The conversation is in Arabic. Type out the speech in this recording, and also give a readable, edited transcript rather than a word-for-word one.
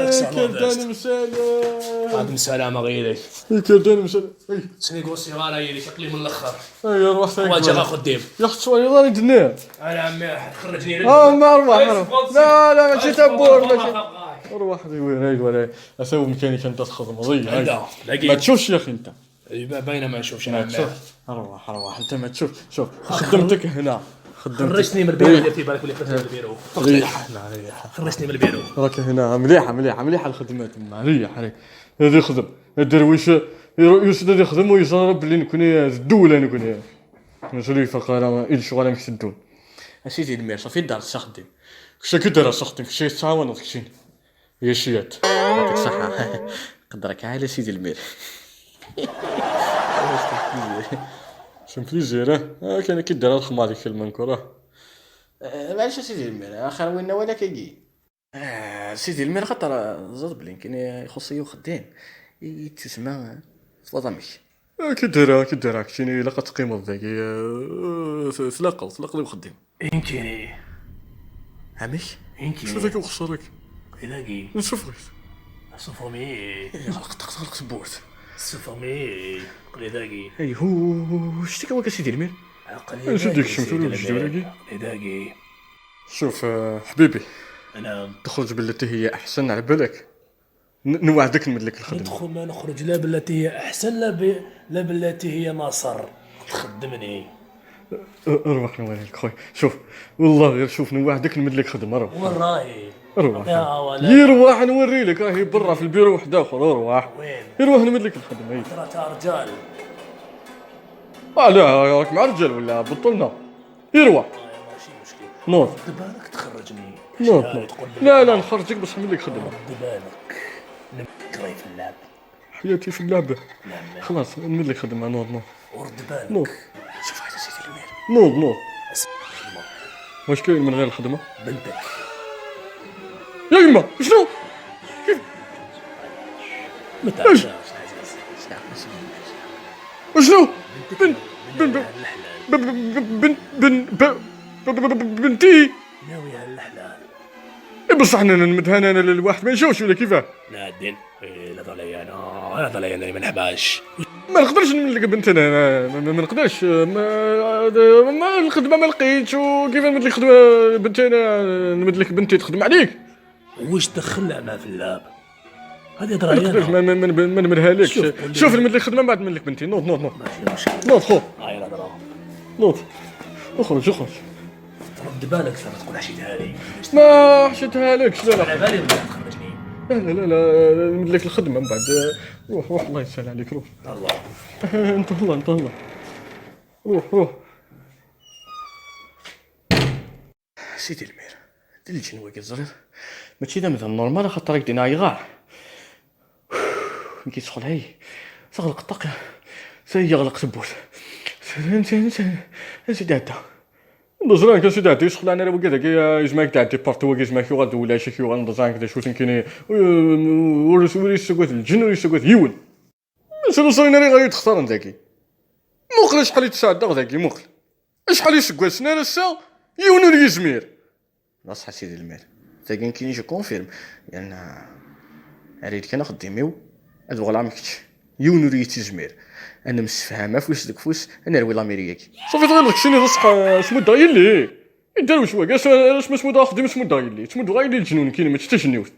كرداني مسالة عاد مسلامة غيرك كرداني مسالة سنيقو السيارة يلي شكلي من الاخر ايوا روح فيك واجا خديم يا اخت شويه غادي دنيا انا عمي خرجني ما اروح لا ماشي تبور ماشي روح وين اسوي ميكانيك انت تخدم ضيع ما تشوفش يا اخي انت باينه ما نشوفش انا روح انت ما تشوف شوف خدمتك هنا خرجتني من البيرو اللي في بالك واللي خرجتني من البيرو خرجتني من البيرو راك هنا مليحه الخدمات مليحه هذه خدم الدرويش يسد يخدم ويجرب اللي نكون الدوله نكون نجري فقره الى شغل مش الدول اسيدي المير صافي دار تخدم كش كدير تخدم كش تعاون كشين هي شيات يعطيك الصحه قدرك على سيدي المير شنو بليزير كان كيدير الخمار ديك المنكوره معليش سيدي المير اخر وين ولا كيجي سيدي المير خاطر زاد بلين كاين يخص خدام يتسمى فضامك كدير كاين الا قيمه ذاك تلاقى وخدم يمكن عميك يمكن شنو ذاك وخسرك يلاقي نشوفك صفومي طق سبورت صفومي قليداقي اي هو شتي هو سيدي المير شو ديك الشمس ولا الجدولاقي قليداقي شوف حبيبي انا تخرج بالتي هي احسن على بالك نوعدك نمدلك الخدمه ندخل ما نخرج لا بالتي هي احسن لا بالتي هي ناصر تخدمني روح نوريك خويا شوف والله غير شوف نوعدك نمدلك خدمه روح وين راهي روح يروح نوري لك راهي برا في البيرو واحد اخر روح وين يروح نمدلك الخدمه ترى رجال لا راك مع رجال ولا بطلنا يروح ماشي مشكل نوض دبالك تخرجني نوض لا نخرجك باش نعمل لك خدمه دبالك نقري في اللعب حياتي في اللعبه خلاص نعمل لك خدمه نوض ورد بالك نوض شوف هذا سيدي المير نوض واش كاين من غير الخدمه بنتك يا يما شنو متى شنو بنتي ناوي هالحلال بصح انا نمدها انا للواحد ما يشوفش ولا كيفاه لا الدين لا ضلي انا ما نحباش ما نقدرش نملك بنت انا ما نقدرش ما الخدمه ما لقيتش وكيف نمد لك خدمه بنتي انا نمد لك بنتي تخدم عليك واش دخل انا في اللعب هذه ما درايه ما نمدها لكش شوف نمد لك خدمه بعد نمد لك بنتي نوض ماشي مشكل نوض خو هاي لا درا نوض اخرج رد بالك لما تقول حشيتها لي ما حشيتها لكش لا على بالي ولا تخرجني لا نمد لك الخدمه من بعد روح الله يسهل عليك روح الله انت الله روح سيدي المير دير الجنوة كالزرير ماشي دا مثلا نورمال خاطر راك دينا يغار كي تدخل هاي تغلق الطاقة يغلق سبوت سيدي عدا نضزران كان سيدي عدا يشغل انا راه وكذا يجمعك تعدي بارتو يجمعك يغاد ولا شي كيغاد نضزران كذا شو تنكيني وريس سكوت الجن وريس سكوت يول شنو صاينا لي غادي تختار ذاكي مقل شحال يتساعد ذاكي مقل شحال يسكوت سنان السا يونو لي زمير نصح سيدي المير ذاك كاين جو كونفيرم لان اريد كان خديميو هاد غلا مكتش يونو لي تزمير انا مسفهمه فوس ديك فوس انا روي لاميريكي صافي تغير شنو نصح اسمو داير لي يديروا شويه كاش ما اسمو دا خديم اسمو داير لي اسمو داير لي الجنون كاين ما تشتجنيوش